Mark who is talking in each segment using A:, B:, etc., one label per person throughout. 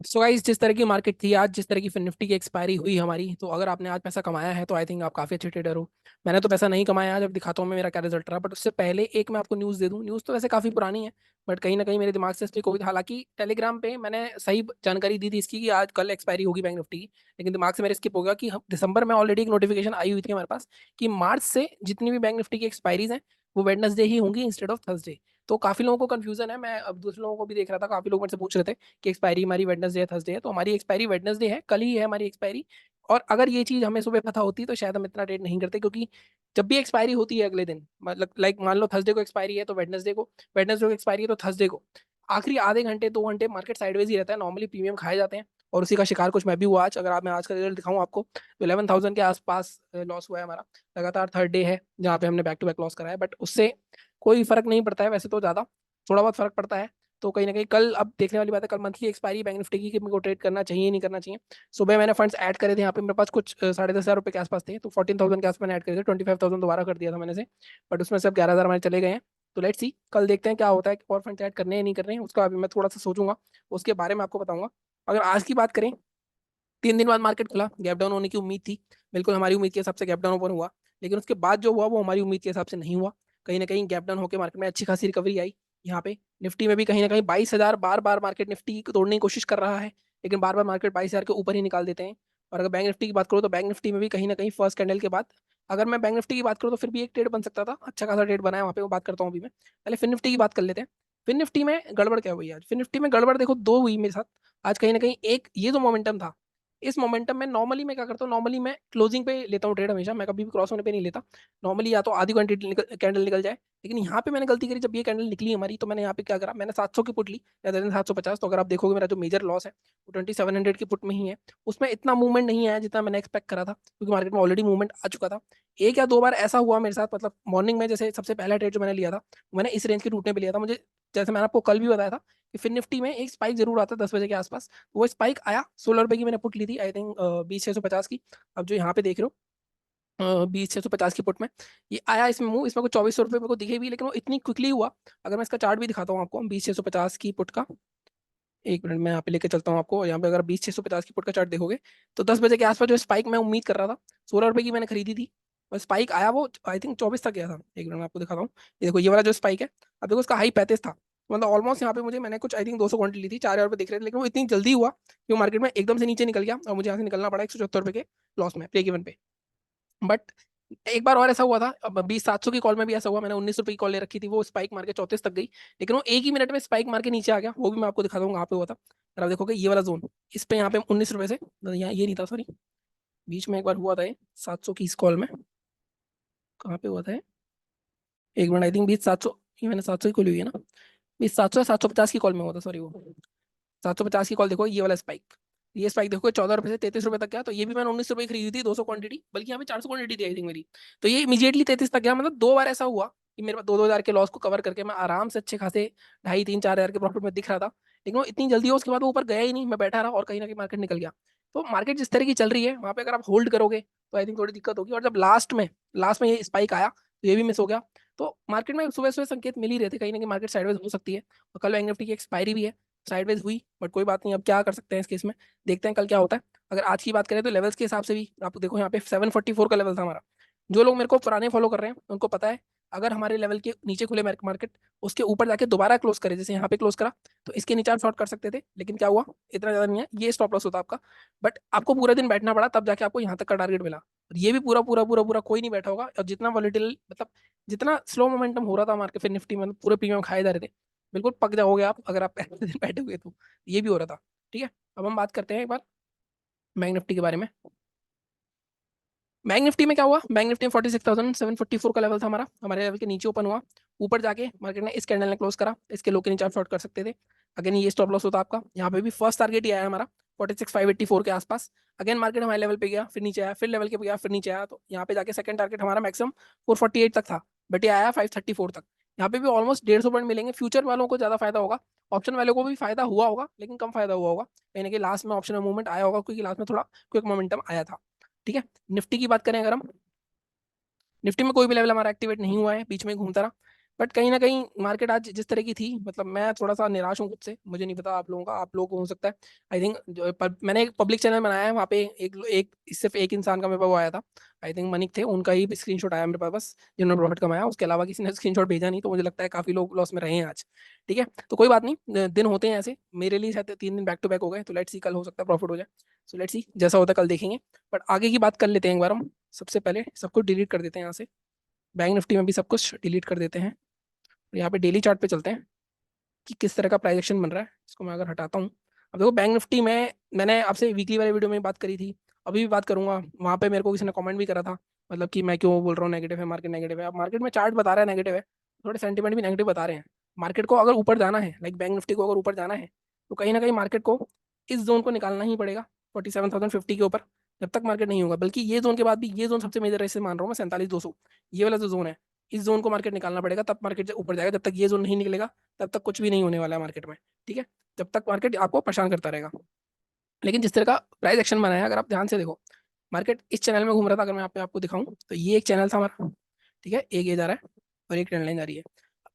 A: So guys, जिस तरह की मार्केट थी आज, जिस तरह की फिर निफ्टी की एक्सपायरी हुई हमारी, तो अगर आपने आज पैसा कमाया है तो आई थिंक आप काफी अच्छे ट्रेडर हो। मैंने तो पैसा नहीं कमाया आज, अब दिखाता हूँ मैं मेरा क्या रिजल्ट रहा। बट उससे पहले एक मैं आपको न्यूज़ दे दूँ। न्यूज़ तो वैसे काफी पुरानी है, बट कहीं ना कहीं मेरे दिमाग से स्टिक हुई थी। हालांकि टेलीग्राम पे मैंने सही जानकारी दी थी इसकी कि आज कल एक्सपायरी होगी बैंक निफ्टी की, लेकिन दिमाग से मेरे स्किप हो गया कि दिसंबर में ऑलरेडी एक नोटिफिकेशन आई हुई थी हमारे पास कि मार्च से जितनी भी बैंक निफ्टी की एक्सपायरीज हैं वो वेडनेसडे ही होंगी इंस्टेड ऑफ थर्सडे। तो काफी लोगों को कंफ्यूजन है। मैं अब दूसरे लोगों को भी देख रहा था, काफी लोग मेरे से पूछ रहे थे कि एक्सपायरी हमारी वेडनेसडे है थर्सडे है। तो हमारी एक्सपायरी वेडनेसडे है, कल ही है हमारी एक्सपायरी। और अगर ये चीज हमें सुबह पता होती तो शायद हम इतना ट्रेड नहीं करते, क्योंकि जब भी एक्सपायरी होती है अगले दिन, मतलब लाइक मान लो थर्सडे को एक्सपायरी है तो वेडनेसडे को एक्सपायरी है तो थर्सडे को आखिरी आधे घंटे 2 घंटे मार्केट साइडवेज ही रहता है, नॉर्मली प्रीमियम खाए जाते हैं। और उसी का शिकार कुछ मैं भी हुआ आज। अगर आप मैं आज का रिजल्ट दिखाऊं आपको तो 11,000 के आसपास लॉस हुआ है हमारा। लगातार थर्ड डे है जहाँ पे हमने बैक टू बैक लॉस करा है, बट उससे कोई फर्क नहीं पड़ता है वैसे तो, ज्यादा थोड़ा बहुत फर्क पड़ता है। तो कहीं ना कहीं कल अब देखने वाली बात है, कल मंथली एक्सपायरी बैंक निफ्टी की कि मेरे को ट्रेड करना चाहिए नहीं करना चाहिए। सुबह मैंने फंड्स ऐड करे थे, यहाँ पे मेरे पास कुछ 10,500 रुपये के आसपास थे, तो 14,000 के आसपास मैंने ऐड करे थे। 25,000 दोबारा कर दिया था मैंने से, बट उसमें सब 11,000 हमारे चले गए हैं। तो लेट्स सी कल देखते हैं क्या होता है, और फंड्स ऐड करने हैं नहीं करने हैं उसका अभी मैं थोड़ा सा सोचूंगा, उसके बारे में आपको बताऊंगा। अगर आज की बात करें, 3 दिन बाद मार्केट खुला, गैप डाउन होने की उम्मीद थी, बिल्कुल हमारी उम्मीद के हिसाब से गैप डाउन ओपन हुआ। लेकिन उसके बाद जो हुआ वो हमारी उम्मीद के हिसाब से नहीं हुआ। कहीं ना कहीं गैप डाउन होकर मार्केट में अच्छी खासी रिकवरी आई। यहाँ पे निफ्टी में भी कहीं ना कहीं 22,000 बार बार मार्केट निफ्टी को तोड़ने की कोशिश कर रहा है, लेकिन बार बार मार्केट 22,000 के ऊपर ही निकाल देते हैं। और अगर बैंक निफ्टी की बात करूँ तो बैंक निफ्टी में भी कहीं ना कहीं फर्स्ट कैंडल के बाद, अगर मैं बैंक निफ्टी की बात करूँ तो फिर भी एक ट्रेड बन सकता था, अच्छा खासा ट्रेड बनाया वहाँ पे, वो बात करता हूँ अभी मैं। पहले फिर निफ्टी की बात कर लेते हैं। फिर निफ्टी में गड़बड़ क्या हुई आज? फिर निफ्टी में गड़बड़ देखो दो हुई मेरे साथ आज। कहीं ना कहीं एक ये जो मोमेंटम था, इस मोमेंटम में नॉर्मली मैं क्या करता हूँ, नॉर्मली मैं क्लोजिंग पे लेता हूँ ट्रेड हमेशा, मैं कभी भी क्रॉस होने पे नहीं लेता। नॉर्मली या तो आधी घंटे कैंडल निकल जाए, लेकिन यहाँ पे मैंने गलती करी। जब ये कैंडल निकली हमारी तो मैंने यहाँ पे क्या करा, मैंने 700 की पुट ली rather than 750। तो अगर आप देखोगे मेरा जो मेजर लॉस है वो 2700 की पुट में ही है। उसमें इतना मूवमेंट नहीं आया जितना मैंने एक्सपेक्ट करा था, क्योंकि मार्केट में ऑलरेडी मूवमेंट आ चुका था। एक या दो बार ऐसा हुआ मेरे साथ, मतलब मॉर्निंग में जैसे सबसे पहला ट्रेड जो मैंने लिया था, मैंने इस रेंज के टूटने पे लिया था। मुझे जैसे मैंने आपको कल भी बताया था कि फिर निफ्टी में एक स्पाइक जरूर आता है 10 बजे के आसपास। वो स्पाइक आया, 16 रुपए की मैंने पुट ली थी आई थिंक, 20,650 की। अब जो यहाँ पे देख रहे हो 20,650 की पुट में ये आया, इसमें मुंह, इसमें को 2400 रुपये मेरे को दिखे भी, लेकिन वो इतनी क्विकली हुआ। अगर मैं इसका चार्ट भी दिखाता हूँ आपको 20,650 की पुट का, एक मिनट मैं यहाँ पे लेके चलता हूँ आपको। यहाँ पे अगर 20,650 की पुट का चार्ट देखोगे तो 10 बजे के आसपास जो स्पाइक मैं उम्मीद कर रहा था, 16 रुपए की मैंने खरीदी थी, और स्पाइक आया वो आई थिंक 24 तक गया था। एक मिनट मैं आपको दिखाता हूँ। ये देखो ये वाला जो स्पाइक है, अब देखो उसका हाई 35 था, मतलब ऑलमोस्ट यहाँ पे मुझे, मैंने कुछ आई थिंक 200 क्वांटिटी ली थी, 4,000 रुपये दिख रहे थे, लेकिन वो इतनी जल्दी हुआ कि वो मार्केट में एकदम से नीचे निकल गया और मुझे यहाँ से निकलना पड़ा 174 रुपये के लॉस में, ब्रेक इवन पे। बट एक बार और ऐसा हुआ था, अब 20,700 की कॉल में भी ऐसा हुआ, मैंने 19 रुपए की कॉल ले रखी थी, वो स्पाइक मार के 34 तक गई, लेकिन वो एक ही मिनट में स्पाइक मार के नीचे आ गया। वो भी मैं आपको दिखा दूंगा कहाँ पे हुआ था। अगर आप देखोगे ये वाला जोन, इस पे यहाँ पे 19 रुपए से, यहाँ ये नहीं था सॉरी, बीच में एक बार हुआ था ये 700 की इस कॉल में। कहाँ पे हुआ था ये? एक मिनट, आई थिंक 20,700, ये मैंने 700 की कॉल हुई है ना, 20,700 या 750 की कॉल में हुआ था, सॉरी वो 750 की कॉल। देखो ये वाला स्पाइक, ये स्पाइक देखो 14 रुपए से 33 रुपए तक गया। तो ये भी मैंने 19 रुपए खरीदी थी 200 क्वांटिटी, बल्कि यहाँ पे 400 क्वांटिटी थी आई थिंक मेरी। तो ये इमीडिएटली 33 तक गया। मतलब 2 बार ऐसा हुआ कि मेरे पास 2-2 हजार के लॉस को कवर करके मैं आराम से अच्छे खासे 2,500-3,000-4,000 के प्रॉफिट में दिख रहा था। लेकिन वो इतनी जल्दी हो उसके बाद वो ऊपर गया ही नहीं, मैं बैठा रहा और कहीं ना कहीं मार्केट निकल गया। तो मार्केट जिस तरह की चल रही है वहां पे अगर आप होल्ड करोगे तो आई थिंक थोड़ी दिक्कत होगी। और जब लास्ट में ये स्पाइक आया तो ये भी मिस हो गया। तो मार्केट में सुबह सुबह संकेत मिल ही रहे थे कहीं ना कहीं मार्केट साइडवेज हो सकती है। और कल बैंक निफ्टी की एक्सपायरी भी है, साइडवेज हुई, बट कोई बात नहीं, अब क्या कर सकते हैं इस केस में। देखते हैं कल क्या होता है। अगर आज की बात करें तो लेवल्स के हिसाब से भी आप देखो, यहाँ पे 744 का लेवल था हमारा। जो लोग मेरे को पुराने फॉलो कर रहे हैं उनको पता है, अगर हमारे लेवल के नीचे खुले मार्केट, उसके ऊपर जाके दोबारा क्लोज करे, जैसे यहाँ पे क्लोज करा, तो इसके नीचे आप शॉर्ट कर सकते थे। लेकिन क्या हुआ, इतना ज्यादा नहीं है, ये स्टॉप लॉस होता आपका। बट आपको पूरा दिन बैठना पड़ा, तब जाके आपको यहाँ तक का टारगेट मिला। और ये भी पूरा पूरा पूरा पूरा कोई नहीं बैठा होगा। और जितना वॉलेटिल, मतलब जितना स्लो मोमेंटम हो रहा था मार्केट, फिर निफ्टी में पूरे प्रीमियम खाए जा रहे थे, बिल्कुल पक जाओगे आप अगर आप पहले दिन बैठे हुए तो। ये भी हो रहा था। ठीक है, अब हम बात करते हैं एक बार बैंक निफ्टी के बारे में। बैंक निफ्टी में क्या हुआ, बैंक निफ्टी में 46,744 का लेवल था हमारा, हमारे लेवल के नीचे ओपन हुआ। ऊपर जाके मार्केट ने इस कैंडल ने क्लोज करा, इसके लो के नीचे आप शॉर्ट कर सकते थे। अगेन ये स्टॉप लॉस होता आपका। यहाँ पे भी फर्स्ट टारगेट ही आया हमारा 46,584 के आसपास। अगेन मार्केट हमारे लेवल पे गया, फिर नीचे आया, फिर लेवल के पे गया, फिर नीचे आया। तो यहाँ पे जाके सेकंड टारगेट हमारा मैक्सिमम 448 तक था, बट ये आया 534 तक। यहाँ पे भी ऑलमोस्ट 150 पॉइंट मिलेंगे। फ्यूचर वालों को ज्यादा फायदा होगा, ऑप्शन वालों को भी फायदा हुआ होगा, लेकिन कम फायदा हुआ होगा। कहीं ना कहीं लास्ट में ऑप्शन में मूवमेंट आया होगा, क्योंकि लास्ट में थोड़ा क्विक मोमेंटम आया था। ठीक है, निफ्टी की बात करें अगर हम, निफ्टी में कोई भी लेवल हमारा एक्टिवेट नहीं हुआ है, बीच में घूमता रहा। बट कहीं ना कहीं मार्केट आज जिस तरह की थी, मतलब मैं थोड़ा सा निराश हूँ खुद से। मुझे नहीं पता आप लोगों का, आप लोगों को हो सकता है। आई थिंक मैंने एक पब्लिक चैनल बनाया है, वहाँ पे एक सिर्फ एक इंसान का मेरे पास वो आया था। आई थिंक मनिक थे, उनका ही स्क्रीनशॉट आया मेरे पास बस, जिन्होंने प्रॉफिट कमाया। उसके अलावा किसी ने स्क्रीनशॉट भेजा नहीं, तो मुझे लगता है काफी लोग लॉस में रहे हैं आज। ठीक है, तो कोई बात नहीं, दिन होते हैं ऐसे। मेरे लिए शायद 3 दिन बैक टू बैक हो गए, तो लेट्स सी, कल हो सकता है प्रॉफिट हो जाए। सो लेट्स सी, जैसा होता है कल देखेंगे। बट आगे की बात कर लेते हैं एक बार हम। सबसे पहले सब कुछ डिलीट कर देते हैं यहाँ से। बैंक निफ्टी में भी सब कुछ डिलीट कर देते हैं। यहाँ पे डेली चार्ट पे चलते हैं कि किस तरह का प्राइजेक्शन बन रहा है। इसको मैं अगर हटाता हूँ, अब देखो बैंक निफ्टी में मैंने आपसे वीकली वाले वीडियो में बात करी थी, अभी भी बात करूंगा। वहाँ पे मेरे को किसी ने कमेंट भी करा था, मतलब कि मैं क्यों बोल रहा हूँ नेगेटिव है, मार्केट नेगेटिव है। अब मार्केट में चार्ट बता रहा है नेगेटिव है, थोड़े सेंटीमेंट भी नेगेटिव बता रहे हैं। मार्केट को अगर ऊपर जाना है, लाइक बैंक निफ्टी को अगर ऊपर जाना है, तो कहीं ना कहीं मार्केट को इस जोन को निकालना ही पड़ेगा, 47,050 के ऊपर। जब तक मार्केट नहीं होगा, बल्कि ये जोन के बाद भी ये जोन सबसे मेजर ऐसे मान रहा हूँ मैं, 47,200, ये वाला जो जोन है, इस जोन को मार्केट निकालना पड़ेगा, तब मार्केट ऊपर जाएगा। जब तक ये जोन नहीं निकलेगा, तब तक कुछ भी नहीं होने वाला है मार्केट में। ठीक है, जब तक मार्केट आपको परेशान करता रहेगा। लेकिन जिस तरह का प्राइस एक्शन बना है, अगर आप ध्यान से देखो, मार्केट इस चैनल में घूम रहा था। अगर मैं यहाँ पे आपको दिखाऊं, तो ये एक चैनल था हमारा। ठीक है, एक ये जा रहा है और एक ट्रेंड लाइन जा रही है।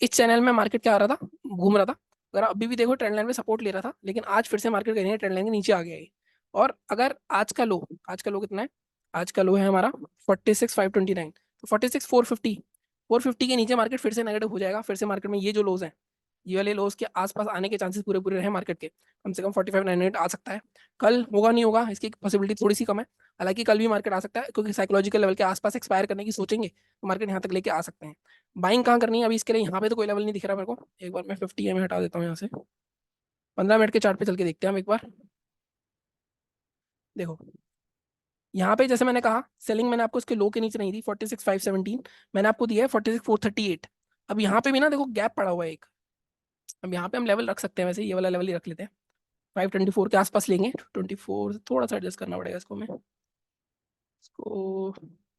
A: इस चैनल में मार्केट क्या आ रहा था, घूम रहा था। अगर आप अभी भी देखो, ट्रेंड लाइन में सपोर्ट ले रहा था, लेकिन आज फिर से मार्केट कहीं ट्रेंड लाइन के नीचे आ गया है। और अगर आज का लो कितना है, आज का लो है हमारा 46,529। तो 46,450, 450 के नीचे मार्केट फिर से नेगेटिव हो जाएगा। फिर से मार्केट में ये जो लोज है, ये वाले लोस के आसपास आने के चांसेस पूरे पूरे रहे मार्केट के। कम से कम 45,900 आ सकता है। कल होगा नहीं होगा, इसकी पॉसिबिलिटी थोड़ी सी कम है। हालांकि कल भी मार्केट आ सकता है, क्योंकि साइकोलॉजिकल लेवल के आसपास एक्सपायर करने की सोचेंगे, तो मार्केट यहाँ तक लेके आ सकते हैं। बाइंग कहाँ करनी है अभी, इसके लिए यहाँ पे तो कोई लेवल नहीं दिख रहा मेरे को। एक बार मैं 50 हटा देता हूँ यहाँ से, 15 मिनट के चार्ट पे चल के देखते हैं हम एक बार। देखो, यहाँ पे जैसे मैंने कहा, सेलिंग मैंने आपको इसके लो के नीचे नहीं दी, 46,517 मैंने आपको दिया है, 46,438। अब यहाँ पे भी ना देखो गैप पड़ा हुआ है एक। अब यहाँ पे हम लेवल रख सकते हैं, वैसे ये वाला लेवल ही रख लेते हैं। 524 के आसपास लेंगे, 24 थोड़ा सा एडजस्ट करना पड़ेगा इसको, मैं इसको।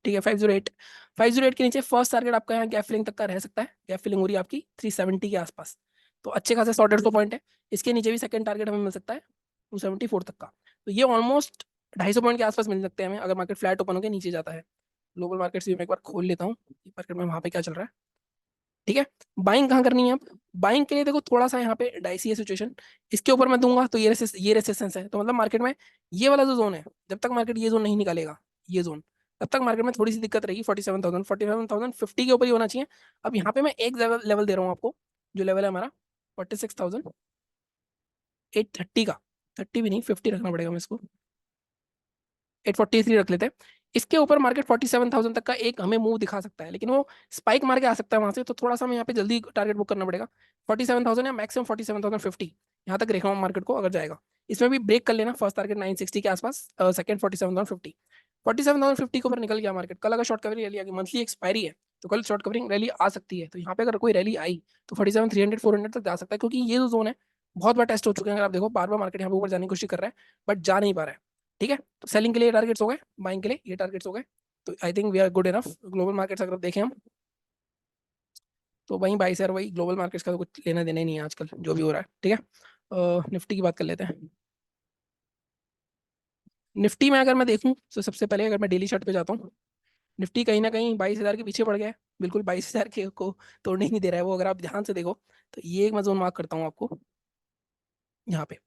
A: ठीक है, 508, 508 के नीचे फर्स्ट टारगेट आपका यहाँ गैप फिलिंग तक का रह सकता है। गैप फिलिंग हो रही है आपकी 370 के आसपास, तो अच्छे खासे सॉर्टेड को पॉइंट है। इसके नीचे भी सेकंड टारगेट हमें मिल सकता है 274 तक का। तो ये ऑलमोस्ट 250 पॉइंट के आसपास मिल सकते हैं हमें, अगर मार्केट फ्लैट ओपन होकर नीचे जाता है। ग्लोबल मार्केट से मैं एक बार खोल लेता हूँ मार्केट में वहाँ पे क्या चल रहा है। ठीक है, बाइंग कहाँ करनी है अब। बाइंग के लिए देखो थोड़ा सा यहाँ पे डाइसी है सिचुएशन। इसके ऊपर मैं दूंगा तो ये रेसिस्टेंस है, तो मतलब मार्केट में ये वाला जो जोन है, जब तक मार्केट ये जोन नहीं निकालेगा, ये जोन, तब तक मार्केट में थोड़ी सी दिक्कत रहेगी। 47,050 के ऊपर ही होना चाहिए। अब यहाँ पे मैं एक लेवल दे रहा हूँ आपको, जो लेवल है हमारा 46,830 का। 30 भी नहीं, 50 रखना पड़ेगा मैं इसको, 843 रख लेते हैं। इसके ऊपर मार्केट 47,000 तक का एक हमें मूव दिखा सकता है, लेकिन वो स्पाइक मार के आ सकता है वहां से, तो थोड़ा सा हमें यहाँ पे जल्दी टारगेट बुक करना पड़ेगा। 47,000 या मैक्सिमम 47,050, यहाँ तक रेखा मार्केट को अगर जाएगा। इसमें भी ब्रेक कर लेना, फर्स्ट टारगेट 960 के आसपास, सेकंड 47,050। 47,050 के ऊपर निकल गया मार्केट, कल अगर शॉर्ट कवरिंग रैली आ गई, मंथली एक्सपायरी है, तो कल शॉर्ट कवरिंग रैली आ सकती है। तो यहाँ पे अगर कोई रैली आई, तो 47,300 400 तक जा सकता है, क्योंकि ये जो जोन है बहुत बार टेस्ट हो चुके हैं। अगर आप देखो, बार बार मार्केट यहाँ पे ऊपर जाने की कोशिश कर रहा है, बट जा नहीं पा रहा है। ठीक है, तो सेलिंग के लिए टारगेट्स हो गए, बाइंग के लिए ये टारगेट्स हो गए। तो I think we are good enough. Global markets अगर देखें हम, तो वहीं बाई से, वही ग्लोबल मार्केट्स का तो कुछ लेना देना ही नहीं है आजकल जो भी हो रहा है। ठीक है, निफ्टी की बात कर लेते हैं। निफ्टी में अगर मैं देखूं, तो सबसे पहले अगर मैं डेली चार्ट पे जाता हूँ, निफ्टी कहीं ना कहीं 22,000 के पीछे पड़ गया है। बिल्कुल 22,000 के को तोड़ने ही नहीं दे रहा है वो, अगर आप ध्यान से देखो। तो ये एक मैं जोन मार्क करता हूँ आपको यहाँ पे।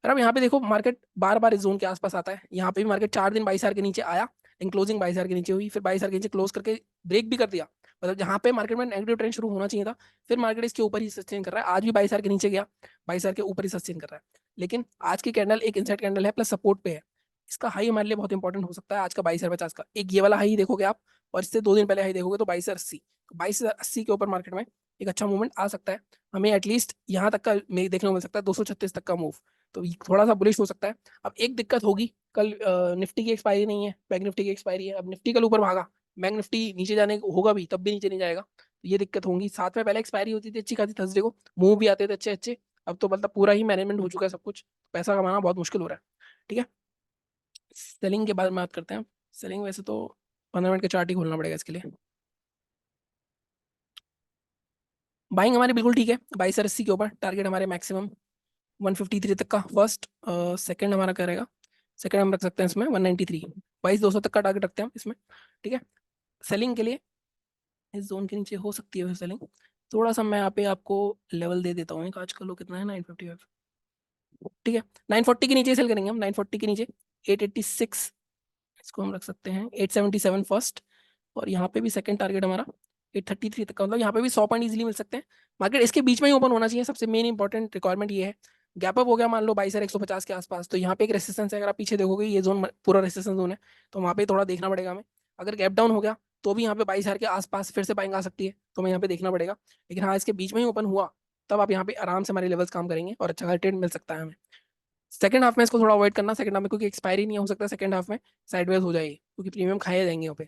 A: और अब यहाँ पे देखो, मार्केट बार बार इस जोन के आसपास आता है। यहाँ पे भी मार्केट 4 दिन 22,000 के नीचे आया, लेकिन क्लोजिंग 22,000 के नीचे हुई, फिर 22,000 के नीचे क्लोज करके ब्रेक भी कर दिया। मतलब जहाँ पे मार्केट में नेगेटिव ट्रेंड शुरू होना चाहिए था, फिर मार्केट इसके ऊपर ही सस्टेन कर रहा है। आज भी 22,000 के नीचे गया, 22,000 के ऊपर ही सस्टेन कर रहा है। लेकिन आज की कैंडल एक इनसाइड कैंडल है, प्लस सपोर्ट पे है। इसका हाई हमारे लिए बहुत इंपॉर्टेंट हो सकता है आज का 22,050 का। एक ये वाला हाई देखोगे आप, और इससे 2 दिन पहले हाई देखोगे तो 22,080। तो 22,080 के ऊपर मार्केट में एक अच्छा मूवमेंट आ सकता है। हमें एटलीस्ट यहाँ तक का देखने को मिल सकता है, 236 तक का मूव। तो ये थोड़ा सा बुलिश हो सकता है। अब एक दिक्कत होगी, कल निफ्टी की एक्सपायरी नहीं है, बैंक निफ्टी की एक्सपायरी है। अब निफ्टी कल ऊपर भागा, बैंक निफ्टी नीचे जाने को होगा भी, तब भी नीचे नहीं जाएगा, तो ये दिक्कत होगी। साथ में पहले एक्सपायरी होती थी अच्छी खासी थर्सडे को, मूव भी आते थे अच्छे अच्छे। अब तो मतलब पूरा ही मैनेजमेंट हो चुका है सब कुछ, पैसा कमाना बहुत मुश्किल हो रहा है। ठीक है, सेलिंग के बारे में बात करते हैं। सेलिंग वैसे तो 15 मिनट का चार्ट ही खोलना पड़ेगा इसके लिए। बाइंग हमारी बिल्कुल ठीक है, 22,080 के ऊपर टारगेट हमारे मैक्सिमम 153 तक का फर्स्ट। सेकंड हमारा करेगा, सेकंड हम रख सकते हैं इसमें 193, 22,200 तक का टारगेट रखते हैं हम इसमें। ठीक है, सेलिंग के लिए इस जोन के नीचे हो सकती है सेलिंग। थोड़ा सा मैं यहाँ पे आपको लेवल दे देता हूँ, एक आज का लो कितना है, 955। ठीक है, 940 के नीचे सेल करेंगे हम, 940 के नीचे 886, इसको हम रख सकते हैं 877 फर्स्ट। और यहाँ पे भी सेकंड टारगेट हमारा 833 तक का, मतलब यहाँ पे भी 100 पॉइंट इजीली मिल सकते हैं। मार्केट इसके बीच में ही ओपन होना चाहिए, सबसे मेन इंपॉर्टेंट रिक्वायरमेंट ये है। गैप अप हो गया मान लो 22,150 के आसपास, तो यहाँ पे एक रेसिस्टेंस है, अगर आप पीछे देखोगे ये जोन पूरा रेसिस्टेंस जोन है, तो वहाँ पे थोड़ा देखना पड़ेगा हमें। अगर गैप डाउन हो गया तो भी यहाँ पे 22,000 के आसपास फिर से बाइंग आ सकती है, तो हमें यहाँ पे देखना पड़ेगा। लेकिन हाँ, इसके बीच में ही ओपन हुआ तब आप यहाँ पे आराम से हमारे लेवल्स काम करेंगे और अच्छा ट्रेड मिल सकता है हमें। सेकंड हाफ में इसको थोड़ा अवॉइड करना, सेकंड हाफ में क्योंकि एक्सपायरी नहीं हो सकता सेकंड हाफ में, साइडवेज हो जाएगी क्योंकि प्रीमियम खाए जाएंगे यहाँ पे।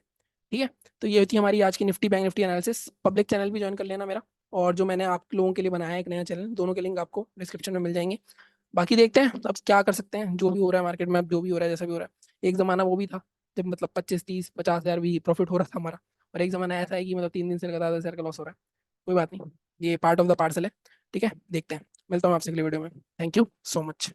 A: ठीक है, तो ये होती है हमारी आज की Nifty bank Nifty analysis. Public channel भी ज्वाइन कर लेना मेरा, और जो मैंने आप लोगों के लिए बनाया है एक नया चैनल, दोनों के लिंक आपको डिस्क्रिप्शन में मिल जाएंगे। बाकी देखते हैं अब क्या कर सकते हैं, जो भी हो रहा है मार्केट में, अब जो भी हो रहा है जैसा भी हो रहा है। एक जमाना वो भी था जब मतलब 25, 30, 50 हज़ार भी प्रॉफिट हो रहा था हमारा, और एक जमाना ऐसा है कि मतलब 3 दिन से लगातार 10,000 का लॉस हो रहा है। कोई बात नहीं, ये पार्ट ऑफ द पार्सल है। ठीक है, देखते हैं, मिलता हूँ आपसे अगली वीडियो में। Thank you so much.